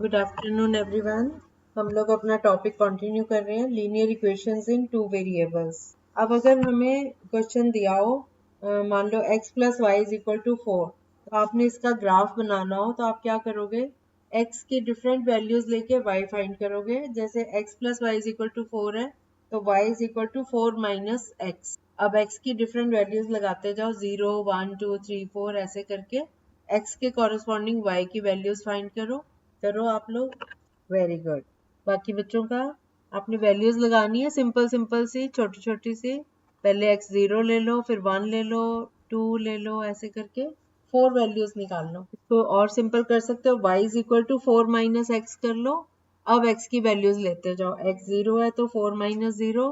Good afternoon everyone. हम लोग अपना टॉपिक कंटिन्यू कर रहे हैं, linear equations in two variables. अब अगर हमें क्वेश्चन दिया हो, मान लो x plus y is equal to 4, तो आपने इसका ग्राफ बनाना हो तो आप क्या करोगे, x की डिफरेंट वैल्यूज लेके y फाइंड करोगे। जैसे x plus y is equal to 4 है तो y is equal to 4 minus x. अब x की डिफरेंट वैल्यूज लगाते जाओ, 0 1 2 3 4 ऐसे करके x के कॉरेस्पॉन्डिंग y की वैल्यूज फाइंड करो आप लोग। Very good. बाकी बच्चों का आपने वैल्यूज लगानी है, सिंपल सिंपल सी, छोटी छोटी सी। पहले x0 ले लो, फिर 1 ले लो, 2 ले लो, ऐसे करके 4 वैल्यूज निकाल लो। इसको और सिंपल कर सकते हो, y is equal to 4 minus x कर लो। अब x की वैल्यूज लेते जाओ, x0 है तो 4 माइनस 0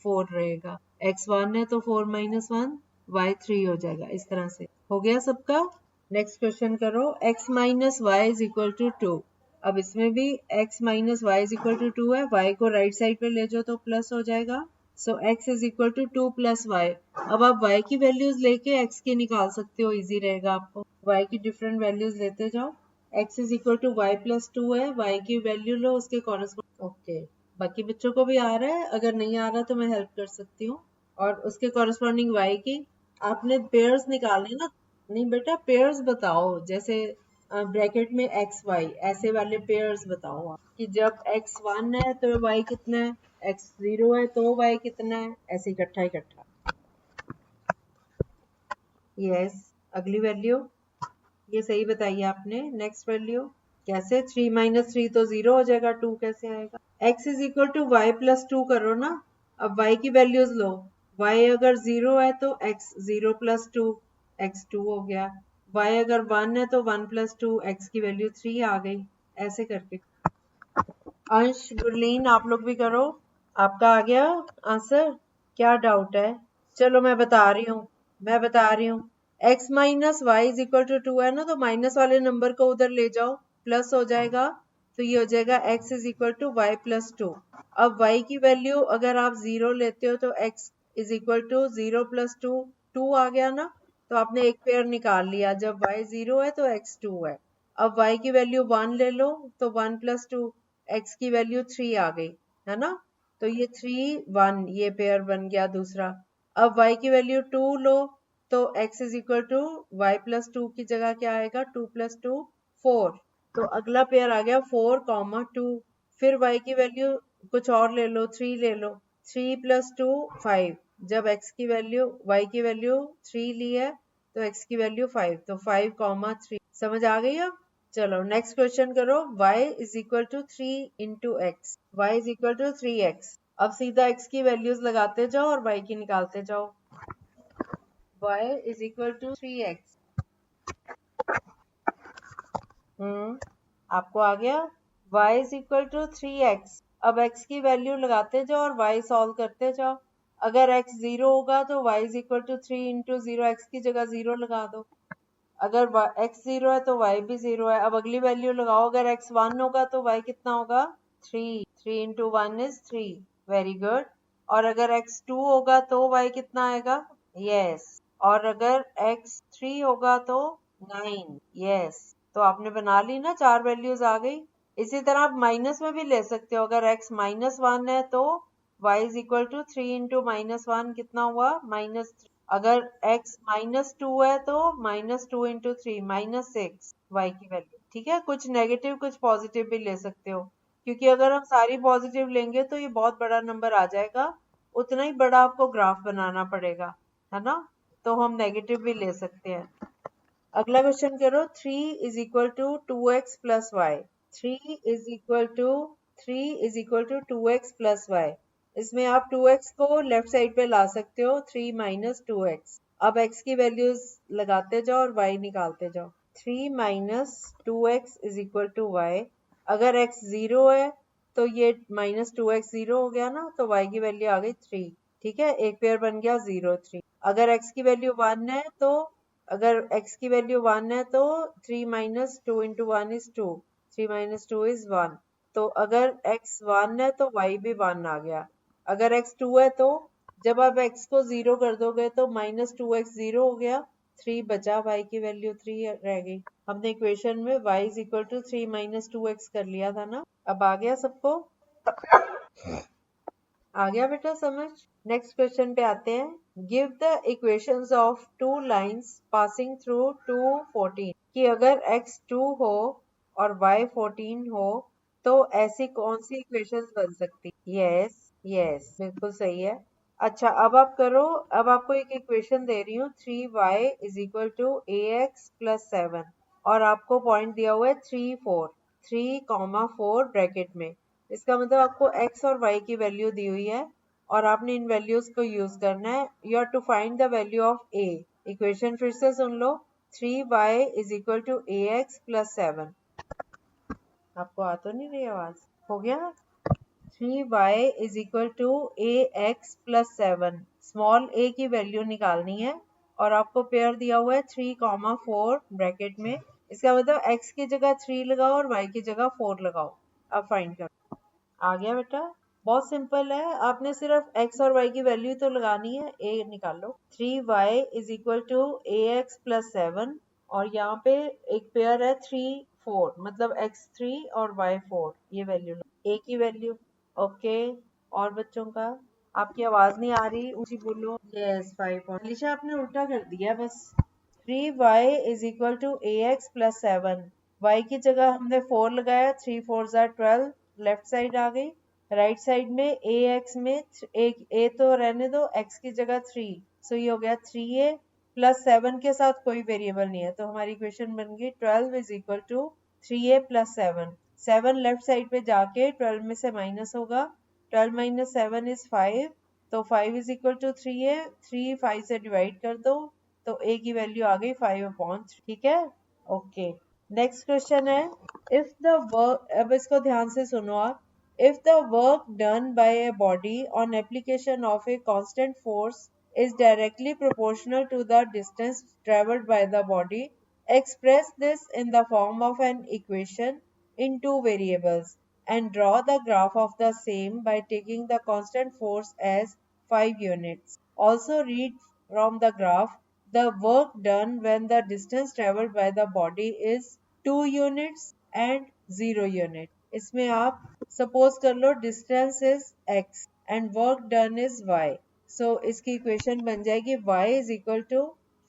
4 रहेगा, x1 है तो 4 माइनस 1 y3 हो जाएगा। इस तरह से हो गया सबका। नेक्स्ट क्वेश्चन करो, x minus y is equal to 2। अब इसमें भी x minus y is equal to 2 है, y को राइट साइड पे ले जाओ तो प्लस हो जाएगा। So x is equal to 2 plus y. अब आप y की वैल्यूज लेके x की निकाल सकते हो, इजी रहेगा आपको। y की डिफरेंट वैल्यूज लेते जाओ, x is equal to y plus 2 है, y की वैल्यू लो, उसके कॉरेस्पॉन्डिंग। ओके, बाकी बच्चों को भी आ रहा है, अगर नहीं आ रहा तो मैं हेल्प कर सकती हूँ। और उसके कॉरेस्पॉन्डिंग y की आपने पेयर्स निकालने ना। नहीं बेटा, पेयर्स बताओ, जैसे ब्रैकेट में एक्स वाई ऐसे वाले पेयर्स बताओ आप, कि जब x1 है तो y कितना है, x0 है तो y कितना है, ऐसे इकट्ठा इकट्ठा। यस, अगली वैल्यू ये सही बताइए आपने। नेक्स्ट वैल्यू कैसे, 3 माइनस 3 तो 0 हो जाएगा, 2 कैसे आएगा। x is equal to y plus 2 करो ना। अब y की वैल्यूज लो, y अगर 0 है तो x 0 प्लस 2 x 2 हो गया, y अगर 1 है तो 1 प्लस 2 x की वैल्यू 3 आ गई। ऐसे करके अंश गुरलीन आप लोग भी करो। आपका आ गया आंसर, क्या डाउट है? चलो मैं बता रही हूँ x minus y is equal to 2 है ना, तो माइनस वाले नंबर को उधर ले जाओ, प्लस हो जाएगा। तो ये हो जाएगा x is equal to y plus 2। अब y की वैल्यू अगर आप 0 लेते हो तो x is equal to 0 plus 2, 2 आ गया ना। तो आपने एक पेयर निकाल लिया, जब y 0 है तो x 2 है। अब y की वैल्यू 1 ले लो तो 1 प्लस 2, x की वैल्यू 3 आ गई, है ना। तो ये 3 1 ये पेयर बन गया दूसरा। अब y की वैल्यू 2 लो तो x is equal to y plus 2 की जगह क्या आएगा, 2 प्लस 2 4। तो अगला पेयर आ गया 4 कॉमा 2। फिर y की वैल्यू कुछ और ले लो, 3 ले लो, 3 प्लस 2 5। जब x की वैल्यू y की वैल्यू 3 ली है तो x की वैल्यू 5, तो 5 कॉमा 3। समझ आ गई अब? चलो नेक्स्ट क्वेश्चन करो, y is equal to 3 into x, y is equal to 3x। अब सीधा x की वैल्यूज लगाते जाओ और y की निकालते जाओ। y is equal to 3x। आपको आ गया, y is equal to 3x। अब x की वैल्यू लगाते जाओ और y सॉल्व करते जाओ। अगर x 0 होगा तो y is equal to 3 into 0, x की जगह 0 लगा दो। अगर x 0 है तो y भी 0 है। अब अगली वैल्यू लगाओ, अगर x 1 होगा तो y कितना होगा, 3। 3 इंटू 1 इज 3। Very good. और अगर x 2 होगा तो y कितना आएगा, यस। और अगर x 3 होगा तो 9, यस। तो आपने बना ली ना, 4 वैल्यूज आ गई। इसी तरह आप माइनस में भी ले सकते हो, अगर x माइनस 1 है तो y is equal to 3 into minus 1 कितना हुआ, माइनस। अगर x माइनस 2 है तो माइनस 2 इंटू 3 माइनस 6 y की वैल्यू। ठीक है, कुछ नेगेटिव कुछ पॉजिटिव भी ले सकते हो, क्योंकि अगर हम सारी पॉजिटिव लेंगे तो ये बहुत बड़ा नंबर आ जाएगा, उतना ही बड़ा आपको ग्राफ बनाना पड़ेगा, है ना। तो हम नेगेटिव भी ले सकते हैं। अगला क्वेश्चन करो, 3 is equal to 2x plus y. 3 is equal to 2x plus y. इसमें आप 2x को लेफ्ट साइड पे ला सकते हो, 3 माइनस 2x। अब x की वैल्यूज लगाते जाओ और y निकालते जाओ। 3 minus 2x is equal to y. अगर x 0 है तो ये माइनस 2x 0 हो गया ना, तो y की वैल्यू आ गई 3। ठीक है, एक पेयर बन गया 0 3। अगर x की वैल्यू 1 है तो अगर x की वैल्यू 1 है तो 3 minus 2 into 1 is 2, 3 minus 2 is 1। तो अगर x 1 है तो y भी 1 आ गया। अगर x 2 है तो जब आप x को 0 कर दोगे तो माइनस 2x 0 हो गया, 3 बचा, y की वैल्यू 3 रह गई। हमने इक्वेशन में y is equal to 3 minus 2x कर लिया था ना। अब आ गया सबको? आ गया बेटा समझ? नेक्स्ट क्वेश्चन पे आते हैं। Give the equations of two lines passing through 2 14 कि अगर x 2 हो और y 14 हो तो ऐसी कौन सी इक्वेशंस बन सकती? यस यस बिल्कुल सही है। अच्छा अब आप करो। अब आपको एक इक्वेशन दे रही हूँ 3y is equal to ax plus 7 और आपको पॉइंट दिया हुआ है 3 4 ब्रैकेट में। इसका मतलब आपको x और y की वैल्यू दी हुई है और आपने इन वैल्यूज को यूज करना है। You are to find the value of a। Equation फिर से सुन लो 3y is equal to ax plus 7। आपको आ तो नहीं रही आवाज? हो गया? 3y is equal to ax plus 7। Small a की वैल्यू निकालनी है और आपको पेयर दिया हुआ है 3 4 ब्रैकेट में। इसका मतलब x की जगह 3 लगाओ और y की जगह 4 लगाओ। अब फाइंड करो। आ गया बेटा? बहुत सिंपल है। आपने सिर्फ x और y की वैल्यू तो लगानी है। a निकालो 3y is equal to ax plus 7 और यहाँ पे एक पेयर है 3 4 मतलब x3 और y4 ये वैल्यू a की वैल्यू। ओके और बच्चों का? आपकी आवाज नहीं आ रही, ऊंची बोलो। Yes 5 point. अलीशा आपने उल्टा कर दिया बस। 3y is equal to ax plus 7। y की जगह हमने 4 लगाया, 3 4 12 लेफ्ट साइड आ गई। राइट साइड में ax में एक a तो रहने दो, x की जगह 3 सो ये हो गया 3a प्लस 7 के साथ कोई वेरिएबल नहीं है तो हमारी इक्वेशन बन गई 12 is equal to 3a plus 7। 7 left side पे जाके 12 में से माइनस होगा। 12 माइनस 7 इज 5 तो 5 इज इक्वल टू 3a। 3 5 से डिवाइड कर दो तो a की वैल्यू आ गई 5/3। ठीक है? ओके नेक्स्ट क्वेश्चन है इफ द वर्क, अब इसको ध्यान से सुनो आप। If the work done by a body on application of a constant force is directly proportional to the distance traveled by the body, express this in the form of an equation in two variables and draw the graph of the same by taking the constant force as 5 units. Also read from the graph the work done when the distance traveled by the body is 2 units and 0 unit. इसमें आप suppose कर लो distance is x and work done is y। So इसकी equation बन जाएगी y is equal to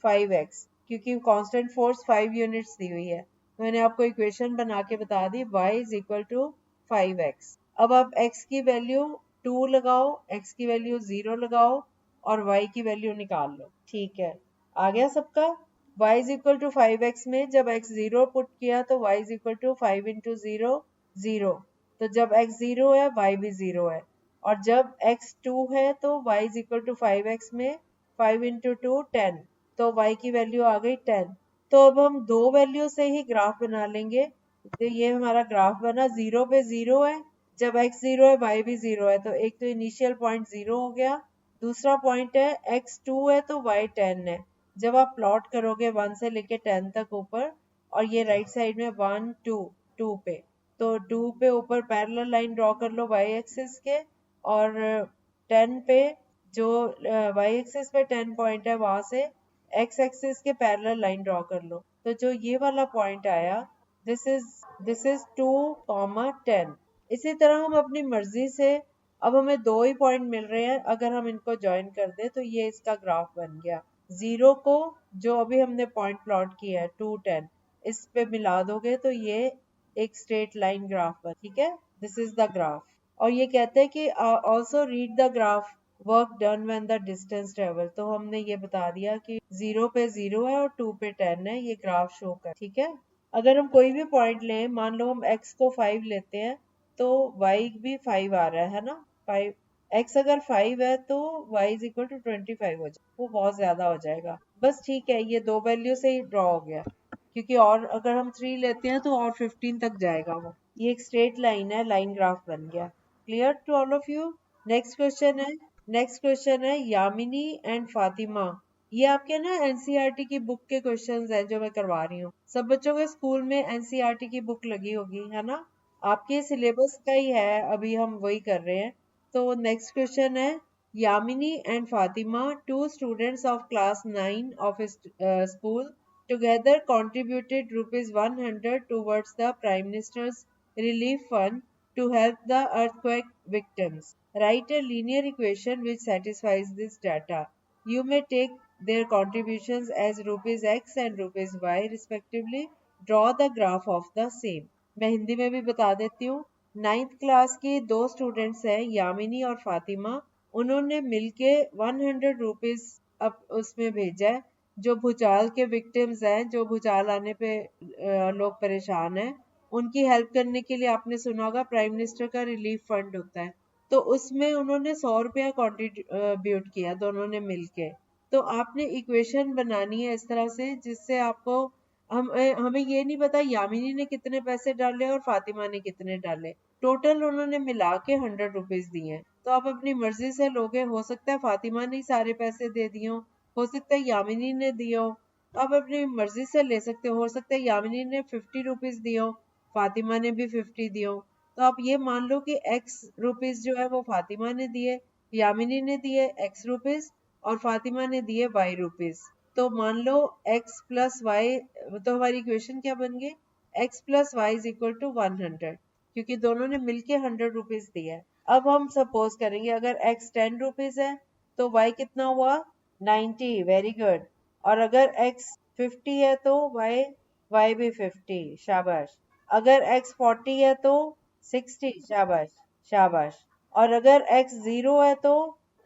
5x क्योंकि constant force 5 units दी हुई है। मैंने आपको इक्वेशन बना के बता दी y is equal to 5x। अब आप x की वैल्यू 2 लगाओ, x की वैल्यू 0 लगाओ और y की वैल्यू निकाल लो। ठीक है आ गया सबका? y is equal to 5x में जब x 0 पुट किया तो y is equal to 5 into 0 0। तो जब x 0 है y भी 0 है और जब x 2 है तो y is equal to 5x में 5 इंटू 2 10 तो y की वैल्यू आ गई 10। तो अब हम दो वैल्यू से ही ग्राफ बना लेंगे। तो ये हमारा ग्राफ बना 0 पे 0 है, जब x 0 है y भी 0 है तो एक तो इनिशियल पॉइंट 0 हो गया, दूसरा पॉइंट है x 2 है तो y 10 है। जब आप प्लॉट करोगे 1 से लेके 10 तक ऊपर और ये राइट साइड में 1 2 2 पे तो 2 पे ऊपर पैरेलल लाइन ड्रॉ कर लो y एक्सिस के और 10 पे जो y एक्सिस पे 10 पॉइंट है वहां से x एक्सिस के पैरेलल लाइन ड्रॉ कर लो। तो जो ये वाला पॉइंट आया दिस इज 2, 10। इसी तरह हम अपनी मर्जी से, अब हमें दो ही पॉइंट मिल रहे हैं, अगर हम इनको ज्वाइन कर दे तो ये इसका ग्राफ बन गया। 0 को जो अभी हमने पॉइंट प्लॉट किया है 2 10 इस पे मिला दोगे तो ये एक स्ट्रेट लाइन ग्राफ बन। ठीक है दिस इज द ग्राफ। और ये कहते हैं कि also read the graph work done when the distance travel. तो हमने ये बता दिया कि 0 पे 0 है और 2 पे 10 है, ये ग्राफ शो कर। ठीक है अगर हम कोई भी पॉइंट लें, मान लो हम x को 5 लेते हैं तो y भी 5 आ रहा है ना। 5 x अगर 5 है तो y इज इक्वल टू 25 हो जाएगा, वो बहुत ज्यादा हो जाएगा। बस ठीक है ये दो वैल्यू से ही ड्रॉ हो गया क्योंकि और अगर हम 3 लेते हैं तो और 15 तक जाएगा वो। ये एक स्ट्रेट लाइन है, लाइन ग्राफ बन गया। Clear to all of you? Next question है यामिनी एंड फातिमा। ये आपके ना एनसीईआरटी की बुक के क्वेश्चंस हैं जो मैं करवा रही हूँ। सब बच्चों के स्कूल में एनसीईआरटी की बुक लगी होगी है ना, आपके सिलेबस का ही है, अभी हम वही कर रहे हैं। तो नेक्स्ट क्वेश्चन है Yamini and Fatima, 2 students of class 9 of a school together contributed rupees 100 towards the Prime Minister's Relief Fund to help the earthquake victims. Write a linear equation which satisfies this data. You may take their contributions as rupees x and rupees y respectively. Draw the graph of the same. मैं हिंदी में भी बता देती हूँ. 9th class की दो students हैं, यामिनी और फातिमा. उन्होंने मिलके 100 रुपीज अब उसमें भेजा है. जो भूचाल के विक्टिम्स हैं, जो भूचाल आने पे लोग परेशान हैं, उनकी हेल्प करने के लिए आपने सुना होगा प्राइम मिनिस्टर का रिलीफ फंड होता है. तो उसमें उन्होंने 100 रुपया कॉन्ट्रीब्यूट किया दोनों ने मिलके. तो आपने इक्वेशन बनानी है इस तरह से जिससे आपको हमें ये नहीं पता यामिनी ने कितने पैसे डाले और फातिमा ने कितने डाले. टोटल उन्होंने मिला के 100 रुपीज दिए हैं. तो आप अपनी मर्जी से लोगे. हो सकता है फातिमा ने सारे पैसे दे दिए हो सकता है यामिनी ने दिए हो. आप अपनी मर्जी से ले सकते हो सकता है यामिनी ने 50 रुपीज दिए हो, फातिमा ने भी 50 दिए हो. तो आप ये मान लो कि x रुपीज जो है वो फातिमा ने दिए, यामिनी ने दिए x रुपीज और फातिमा ने दिए y रुपीज. तो मान लो x प्लस वाई, तो हमारी इक्वेशन क्या बन गई? x plus y is equal to 100 क्योंकि दोनों ने मिलके 100 रुपीज दिया है. अब हम सपोज करेंगे अगर x 10 रुपीज है तो y कितना हुआ? 90. Very good. और अगर x 50 है तो y भी 50. शाबाश. अगर x 40 है तो 60. शाबाश शाबाश. और अगर x 0 है तो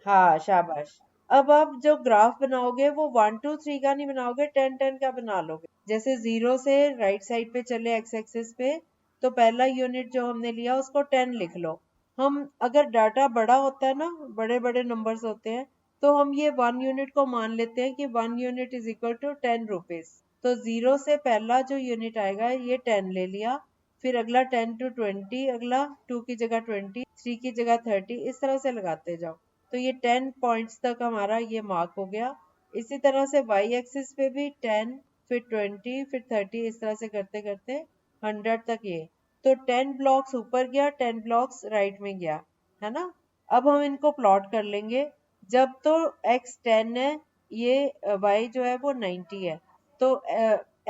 हाँ शाबाश. अब आप जो ग्राफ बनाओगे वो 1 2 3 का नहीं बनाओगे, 10 10 का बना लोगे. जैसे 0 से राइट साइड पे चले x एक्सिस पे, तो पहला यूनिट जो हमने लिया उसको 10 लिख लो. हम अगर डाटा बड़ा होता है ना, बड़े बड़े नंबर्स होते हैं, तो हम ये 1 यूनिट को मान लेते हैं कि 1 unit is equal to 10 rupees. तो 0 से पहला जो यूनिट आएगा ये 10 ले लिया. फिर अगला 10 to 20, अगला 2 की जगह 20, 3 की जगह 30, इस तरह से लगाते जाओ. तो ये 10 पॉइंट्स तक हमारा ये मार्क हो गया. इसी तरह से y एक्सिस पे भी 10, फिर 20, फिर 30, इस तरह से करते करते 100 तक ये. तो 10 ब्लॉक्स ऊपर गया, 10 ब्लॉक्स राइट में गया, है ना. अब हम इनको प्लॉट कर लेंगे. जब तो x 10 है, ये y जो है वो 90 है. तो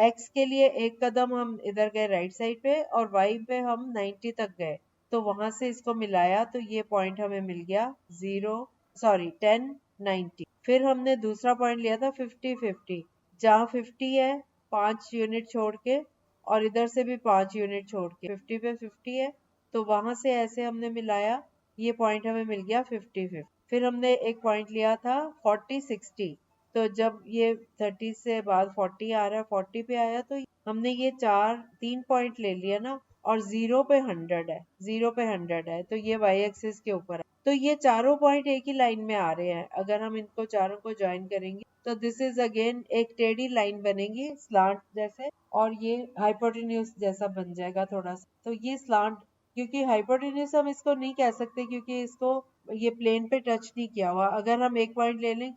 x के लिए एक कदम हम इधर गए राइट साइड पे और y पे हम 90 तक गए. तो वहां से इसको मिलाया तो ये पॉइंट हमें मिल गया 10 90. फिर हमने दूसरा पॉइंट लिया था 50 50. जहाँ 50 है 5 यूनिट छोड़ के और इधर से भी 5 यूनिट छोड़ के 50 पे 50 है, तो वहां से ऐसे हमने मिलाया. ये पॉइंट हमें मिल गया 50 50. फिर हमने एक पॉइंट लिया था 40 60. तो जब ये 30 से बाद 40 आ रहा है, 40 पे आया, तो हमने ये 3 पॉइंट ले लिया ना. और 0 पे 100 है, 0 पे 100 है, तो ये y एक्सिस के ऊपर है. तो ये चारों पॉइंट एक ही लाइन में आ रहे हैं. अगर हम इनको चारों को ज्वाइन करेंगे तो दिस इज अगेन एक टेढ़ी लाइन बनेगी स्लांट जैसे, और ये हाइपोटेन्यूज जैसा बन जाएगा थोड़ा सा. तो ये स्लांट, क्योंकि हाइपोटेन्यूज हम इसको नहीं कह सकते क्योंकि इसको ये प्लेन पे टच नहीं किया हुआ. अगर हम एक पॉइंट ले लें,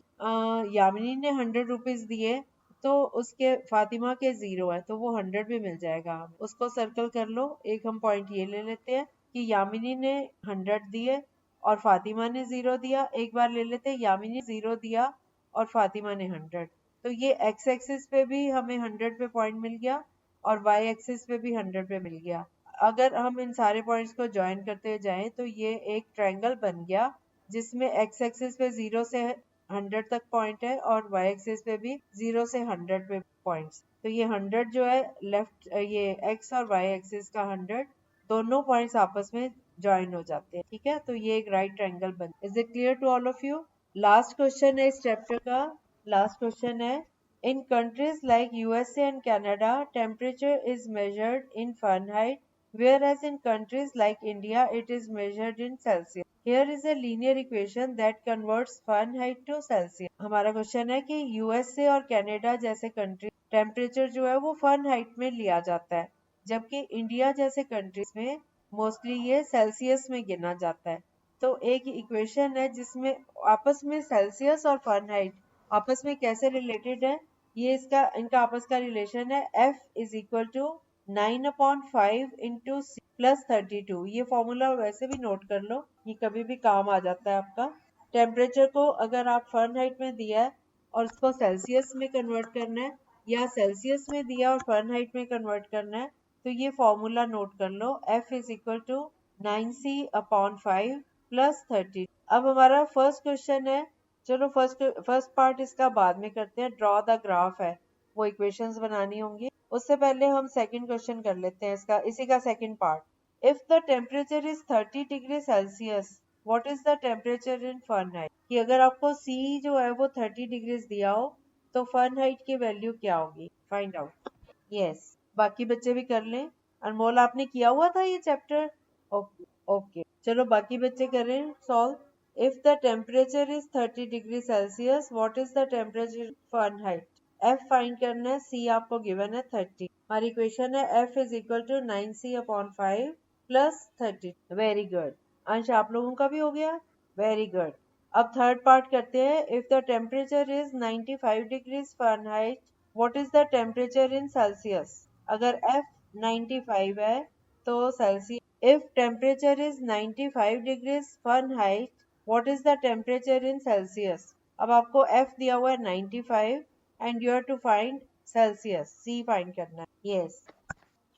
यामिनी ने 100 रुपीज दिए तो उसके फातिमा के 0 है, तो वो 100 भी मिल जाएगा. हम उसको सर्कल कर लो. एक हम पॉइंट ये ले लेते हैं कि यामिनी ने 100 दिए और फातिमा ने 0 दिया. एक बार ले लेते हैं यामिनी 0 दिया और फातिमा ने 100. तो ये x एक्सिस पे भी हमें 100 पे पॉइंट मिल गया और y एक्सिस पे भी 100 पे मिल गया. अगर हम इन सारे पॉइंट्स को ज्वाइन करते जाएं तो ये एक ट्रायंगल बन गया जिसमें x एक्सिस पे 0 से 100 तक पॉइंट है और y एक्सिस पे भी 0 से 100 पे पॉइंट्स. तो ये 100 जो है लेफ्ट, ये x और y एक्सिस का 100, दोनों पॉइंट्स आपस में ज्वाइन हो जाते हैं. ठीक है, तो ये एक राइट ट्रायंगल बन. Is it clear to all of you? Last question है इस चैप्टर का. लास्ट क्वेश्चन है, in countries like USA and Canada, temperature is measured in Fahrenheit, whereas in countries like India, it is measured in Celsius. Here is a linear equation that converts Fahrenheit to Celsius. हमारा question है कि USA और Canada जैसे country temperature जो है वो Fahrenheit में लिया जाता है, जबकि इंडिया जैसे कंट्रीज में मोस्टली ये सेल्सियस में गिना जाता है. तो एक इक्वेशन है जिसमें आपस में सेल्सियस और Fahrenheit आपस में कैसे रिलेटेड है, ये इनका आपस का रिलेशन है. F is equal to 9/5 into plus 32. ये फॉर्मूला वैसे भी नोट कर लो, ये कभी भी काम आ जाता है आपका. टेम्परेचर को अगर आप फ़ारेनहाइट में दिया है और उसको सेल्सियस में कन्वर्ट करना है या सेल्सियस में दिया और फ़ारेनहाइट में कन्वर्ट करना है, तो ये फॉर्मूला नोट कर लो, F is equal to 9C/5 plus 30। अब हमारा फर्स्ट क्वेश्चन है, चलो फर्स्ट पार्ट इसका बाद में करते हैं, ड्रॉ द ग्राफ है, वो इक्वेशंस बनानी होंगी। उससे पहले हम सेकंड क्वेश्चन कर लेते हैं, इसका इसी का second part. If the temperature is 30 degree Celsius, what is the temperature in Fahrenheit? कि अगर आपको C जो है वो 30 डिग्री दिया हो तो फ़ारेनहाइट की वैल्यू क्या होगी, फाइंड आउट। यस, बाकी बच्चे भी कर लें। अनमोल आपने किया हुआ था ये चैप्टर? ओके ओके, चलो बाकी बच्चे करें solve. If the temperature is 30 degree Celsius, what is the temperature Fahrenheit? F find करना है, C आपको गिवन है 30। हमारी इक्वेशन है F is equal to 9C/5 plus 30। Very good, Ansh आप लोगों का भी हो गया, वेरी गुड। अब थर्ड पार्ट करते हैं। If the temperature is 95 degrees Fahrenheit, what is the temperature in Celsius? अगर F 95 है तो Celsius, if temperature is 95 degrees Fahrenheit, what is the temperature in Celsius? अब आपको F दिया हुआ है 95 and you have to find Celsius, C find करना है। यस,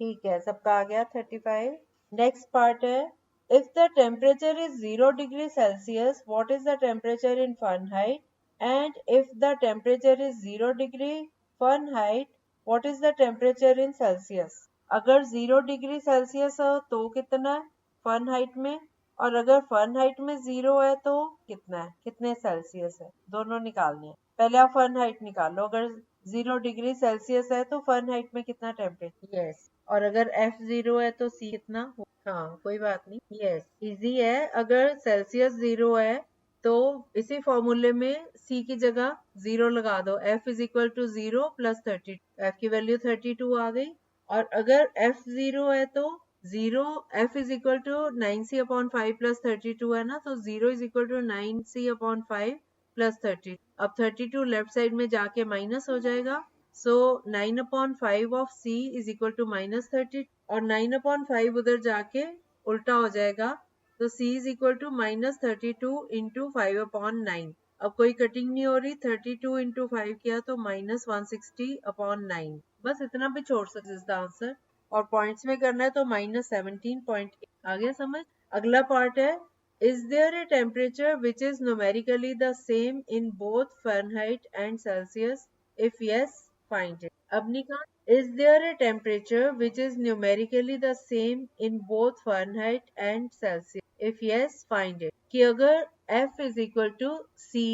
ठीक है, सबका आ गया 35। नेक्स्ट पार्ट है, if the temperature is 0 degree Celsius, what is the temperature in Fahrenheit? And if the temperature is 0 degree Fahrenheit, what is the temperature in Celsius? अगर 0 degree Celsius हो तो कितना है फ़ारेनहाइट में, और अगर फ़ारेनहाइट में 0 है तो कितना है, कितने सेल्सियस है, दोनों निकालने हैं। पहले आप फ़ारेनहाइट निकालो, अगर 0 डिग्री सेल्सियस है तो फ़ारेनहाइट में कितना टेम्परेचर? यस, और अगर F 0 है तो C कितना? हाँ कोई बात नहीं, यस इजी है। अगर सेल्सियस 0 है तो इसी फॉर्मूले में C की जगह 0 लगा दो, F is equal to 0 plus 30, F की वैल्यू 32 आ गई। और अगर F 0 है तो 0, F is equal to 9C/5 plus 32 है ना, तो 0 is equal to 9C/5 plus 30। अब 32 लेफ्ट साइड में जाके माइनस हो जाएगा, so 9/5 of C is equal to minus 30, और 9/5 उधर जाके उल्टा हो जाएगा, तो C is equal to minus 32 into 5/9। अब कोई कटिंग नहीं हो रही, 32 इंटू 5 किया तो माइनस 160/9, बस इतना भी छोड़ सकते इसका आंसर, और पॉइंट्स में करना है तो माइनस 17.8। आ गया समझ? अगला पार्ट है, is there a temperature which is numerically the same in both Fahrenheit and Celsius? If yes, find it. अब निकाल, is there a temperature which is numerically the same in both Fahrenheit and Celsius? If yes, find it. कि अगर F is equal to C,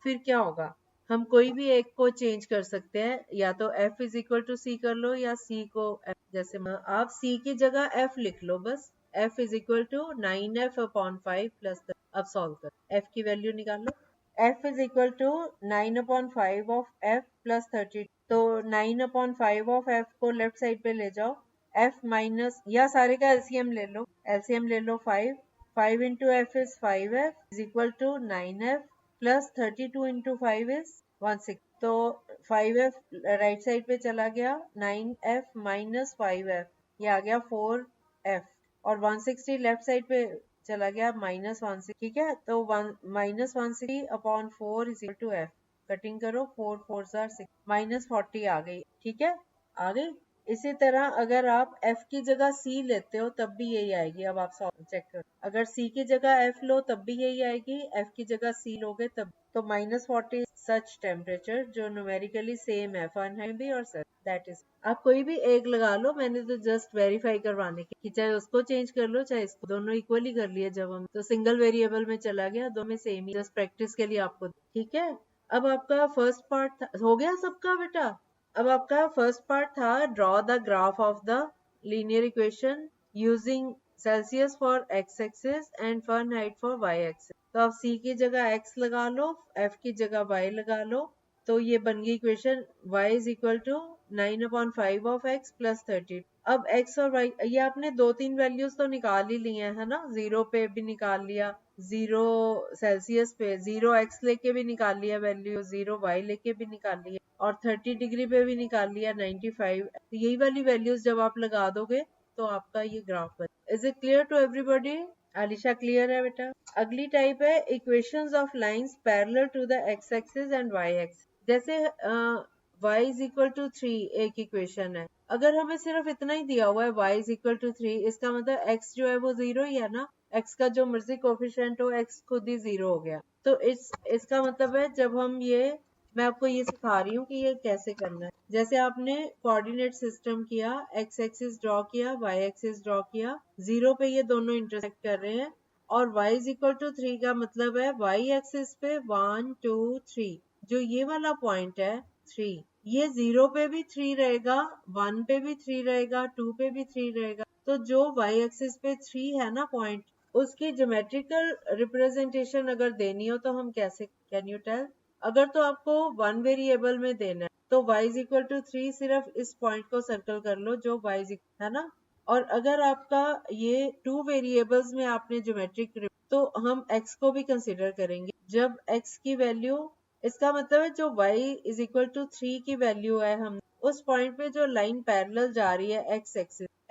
फिर क्या होगा? हम कोई भी एक को चेंज कर सकते हैं, या तो F is equal to C कर लो या C को F, जैसे आप C की जगह F लिख लो बस, F is equal to 9F/5 plus, अब सॉल्व कर, F की वैल्यू निकाल लो। F is equal to 9/5 of F plus 30, तो 9/5 of F को लेफ्ट साइड पे ले जाओ, F माइनस, या सारे का LCM ले लो, LCM ले लो 5, 5 into F is 5F is equal to 9F plus 32 into 5 is 16, तो 5F राइट साइड पे चला गया, 9F माइनस 5F, ये आ गया 4F, और 160 लेफ्ट साइड पे चला गया माइनस 160, ठीक है, तो minus 160/4 is equal to F। Cutting करो, 4 4 6, माइनस 40 आ गई, ठीक है, आ गई। इसी तरह अगर आप F की जगह C लेते हो तब भी यही आएगी। अब आप चेक करो, अगर C की जगह F लो तब भी यही आएगी, F की जगह C लोगे तब, तो माइनस 40 सच टेम्परेचर जो न्यूमेरिकली सेम है फ़ारेनहाइट भी और सच, दैट इज। आप कोई भी एक लगा लो, मैंने तो जस्ट वेरीफाई करवाने की, चाहे उसको चेंज कर लो चाहे इसको, दोनों इक्वली कर लिए जब हम, तो सिंगल वेरिएबल में चला गया, दोनों में सेम ही, जस्ट प्रैक्टिस के लिए आपको, ठीक है। अब आपका फर्स्ट पार्ट हो गया सबका बेटा। अब आपका फर्स्ट पार्ट था, draw the graph of the linear equation using Celsius for x axis and Fahrenheit for y axis. तो आप C की जगह x लगा लो, F की जगह y लगा लो, तो ये बन गई equation y is equal to 9/5 of x plus 30। अब x और y, ये आपने 2-3 वैल्यूज तो निकाल ही ली है ना, 0 पे भी निकाल लिया, 0 सेल्सियस पे 0x लेके भी निकाल लिया वैल्यू, 0y लेके भी निकाल लिया, और 30 डिग्री पे भी निकाल लिया 95। यही वाली वैल्यूज जब आप लगा दोगे तो आपका ये ग्राफ बन। Is it clear to everybody? Alisha clear है बेटा? अगली टाइप है equations of lines parallel to the x axis and y axis. जैसे y इज इक्वल टू 3 एक इक्वेशन है। अगर हमें सिर्फ इतना ही दिया हुआ है y इज इक्वल टू 3, इसका मतलब x जो है वो 0 ही है ना, x का जो मर्जी कोफिशिएंट हो x खुद ही 0 हो गया। तो इसका मतलब है जब हम ये, मैं आपको ये सिखा रही हूँ कि ये कैसे करना है। जैसे आपने कोऑर्डिनेट सिस्टम किया, x एक्सिस ड्रॉ किया, y एक्सिस ड्रॉ किया, 0 पे ये दोनों इंटरसेक्ट कर रहे हैं, और y इज इक्वल टू 3 का मतलब है y एक्सिस पे 1 2 3, जो ये वाला पॉइंट है 3, ये 0 पे भी 3 रहेगा, 1 पे भी 3 रहेगा, 2 पे भी 3 रहेगा। तो जो y एक्सिस पे 3 है ना पॉइंट, उसकी ज्योमेट्रिकल रिप्रेजेंटेशन अगर देनी हो तो हम कैसे, कैन यू टेल? अगर तो आपको वन वेरिएबल में देना है तो y इज इक्वल टू 3 सिर्फ इस पॉइंट को सर्कल कर लो जो y है ना। और अगर आपका ये टू वेरिएबल्स में आपने ज्योमेट्रिक, तो हम x को भी कंसिडर करेंगे। जब x की वैल्यू, इसका मतलब है जो y इज इक्वल टू 3 की वैल्यू है, हम उस पॉइंट पे जो लाइन पैरेलल जा रही है x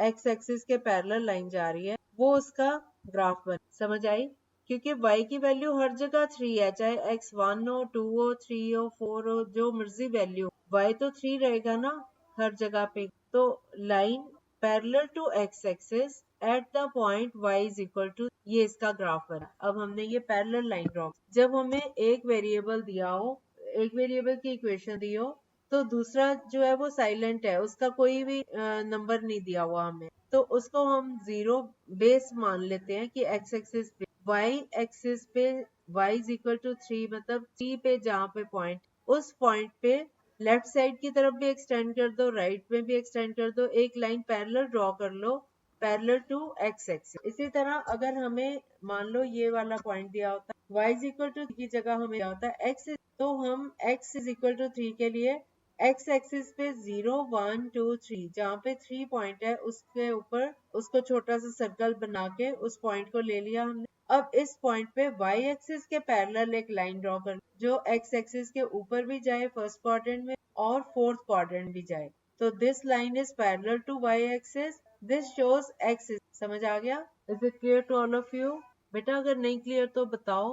एक्सिस के पैरेलल लाइन जा रही है, वो उसका ग्राफ बन, समझ आई? क्योंकि y की वैल्यू हर जगह 3 है, चाहे x 1 हो, 2 हो, 3 हो, 4 हो, जो मर्जी वैल्यू, y तो 3 रहेगा ना हर जगह पे। तो line parallel to x axis at the point y is equal to, ये इसका ग्राफ बना। अब हमने ये पैरेलल लाइन ड्रॉ, जब हमें एक वेरिएबल दिया हो, एक वेरिएबल की इक्वेशन दी हो, तो दूसरा जो है वो साइलेंट है, उसका कोई भी नंबर नहीं दिया हुआ हमें, तो उसको हम 0 बेस मान लेते हैं कि x एक्सिस पे, y एक्सिस पे y इज इक्वल टू 3, मतलब 3 पे जहाँ पे पॉइंट, उस पॉइंट पे लेफ्ट साइड की तरफ भी एक्सटेंड कर दो, राइट में भी एक्सटेंड कर दो, एक लाइन पैरेलल ड्रॉ कर लो पैरेलल टू x एक्सिस। इसी तरह अगर हमें मान लो ये वाला पॉइंट दिया होता है, y इज इक्वल टू की जगह हमें दिया होता है x, तो हम x इज इक्वल टू 3 के लिए x एक्सिस पे 0 1 2 3 जहाँ पे 3 पॉइंट है उसके ऊपर उसको छोटा सा सर्कल बना के उस पॉइंट को ले लिया हमने। अब इस पॉइंट पे y एक्सिस के पैरेलल एक लाइन ड्रॉ कर जो x एक्सिस के ऊपर भी जाए फर्स्ट क्वाड्रेंट में और फोर्थ क्वाड्रेंट भी जाए। तो this line is parallel to y axis, this shows x, समझ आ गया? Is it clear to all of you? बेटा अगर नहीं क्लियर तो बताओ।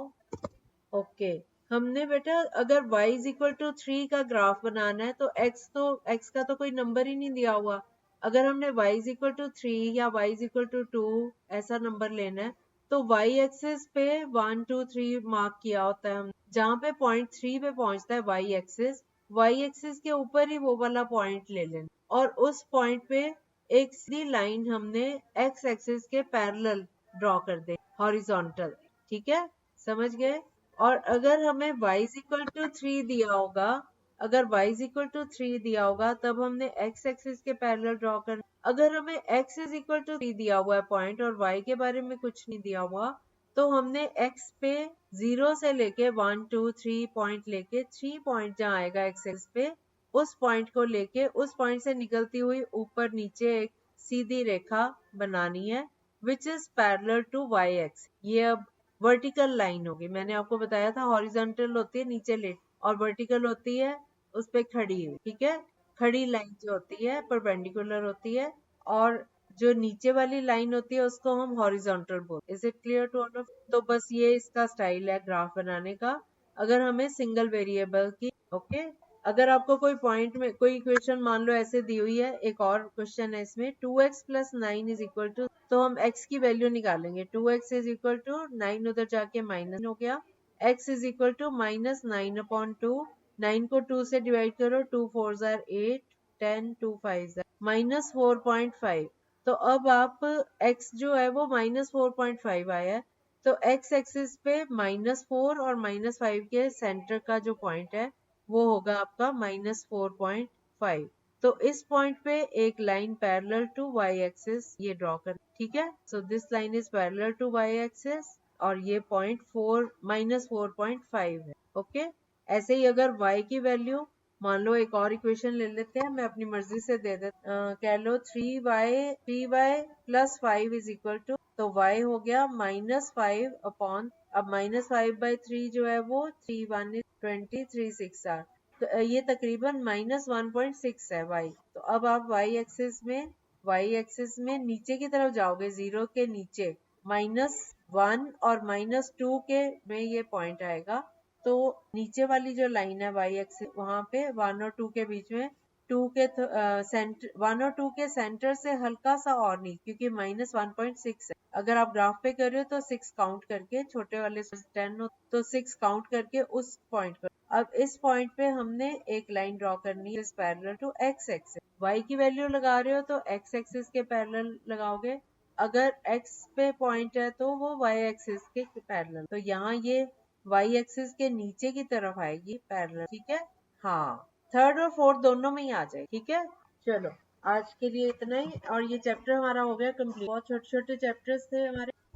ओके हमने बेटा अगर y इज इक्वल टू 3 का ग्राफ बनाना है तो x का तो कोई नंबर ही नहीं दिया हुआ। अगर हमने y इज इक्वल टू 3 या y इज इक्वल टू 2 ऐसा नंबर लेना है तो y एक्सिस पे 1 2 3 मार्क किया होता है हम, जहाँ पे पॉइंट 3 पे पहुंचता है y एक्सिस के ऊपर ही वो वाला पॉइंट ले लेना, और उस पॉइंट पे एक सीधी लाइन हमने x एक्सिस के पैरेलल ड्रॉ कर दे, हॉरिजॉन्टल। ठीक है, समझ गए? और अगर हमें y इज इक्वल टू 3 दिया होगा, अगर y इज इक्वल टू 3 दिया होगा तब हमने x एक्सिस के पैरेलल ड्रॉ करना। अगर हमें x इज इक्वल टू 3 दिया हुआ है पॉइंट और y के बारे में कुछ नहीं दिया हुआ, तो हमने x पे 0 से लेके 1 2 3 पॉइंट लेके 3 पॉइंट जहाँ आएगा x एक्सिस पे, उस पॉइंट को लेके उस पॉइंट से निकलती हुई ऊपर नीचे एक सीधी रेखा बनानी है which is parallel to y axis. ये अब वर्टिकल लाइन होगी, मैंने आपको बताया था हॉरिजॉन्टल होती है नीचे लेट और वर्टिकल होती है उस पे खड़ी हुई। ठीक है, खड़ी लाइन जो होती है परपेंडिकुलर होती है, और जो नीचे वाली लाइन होती है उसको हम हॉरिजॉन्टल बोलते हैं। Is it clear to all of? तो बस ये इसका स्टाइल है ग्राफ बनाने का अगर हमें सिंगल वेरिएबल की। ओके अगर आपको कोई पॉइंट में कोई इक्वेशन मान लो ऐसे दी हुई है, एक और क्वेश्चन है इसमें 2x plus 9 is equal to, तो हम x की वैल्यू निकालेंगे। 2x इज इक्वल टू 9 उधर जाके माइनस हो गया, x is equal to minus 9 upon 2, 9 को 2 से डिवाइड करो, 2 4 जार 8, 10 2 5 जार माइनस 4.5। तो अब आप x जो है वो माइनस 4.5 आया है, तो x एक्सिस पे माइनस 4 और माइनस 5 के सेंटर का जो पॉइंट है वो होगा आपका माइनस 4.5। तो इस पॉइंट पे एक line parallel to y axis ये ड्रॉ कर, ठीक है। So this line is parallel to y axis और ये पॉइंट माइनस 4.5 है। ओके ऐसे ही अगर y की वैल्यू मान लो, एक और इक्वेशन ले लेते हैं, मैं अपनी मर्जी से दे देता कह लो 3y plus 5 is equal to, तो y हो गया माइनस 5 अपॉन, अब माइनस 5/3 जो है वो 3 1 इज 20 3 6 आर, तो ये तकरीबन माइनस 1.6 है y। तो अब आप y एक्सिस में नीचे की तरफ जाओगे, 0 के नीचे माइनस 1 और माइनस 2 के में ये पॉइंट आएगा, तो नीचे वाली जो लाइन है वाई एक्सिस वहां पे 1 और 2 के बीच में 2 के सेंटर 1 और 2 के सेंटर से हल्का सा और नहीं, क्योंकि -1.6 है। अगर आप ग्राफ पे कर रहे हो तो 6 काउंट करके, छोटे वाले 10 हो तो 6 काउंट करके उस पॉइंट पर, अब इस पॉइंट पे हमने एक लाइन ड्रॉ करनी है parallel to x axis. Y की वैल्यू लगा रहे हो तो एक्स एक्सिस के पैरेलल लगाओगे, अगर एक्स पे पॉइंट है तो वो वाई एक्सिस के पैरेलल, तो यहाँ ये वाई एक्सिस के नीचे की तरफ आएगी पैरेलल, ठीक है। हाँ, थर्ड और फोर्थ दोनों में ही आ जाए, ठीक है। चलो आज के लिए इतना ही, और ये चैप्टर हमारा हो गया कंप्लीट। बहुत छोटे छोटे चैप्टर्स थे हमारे।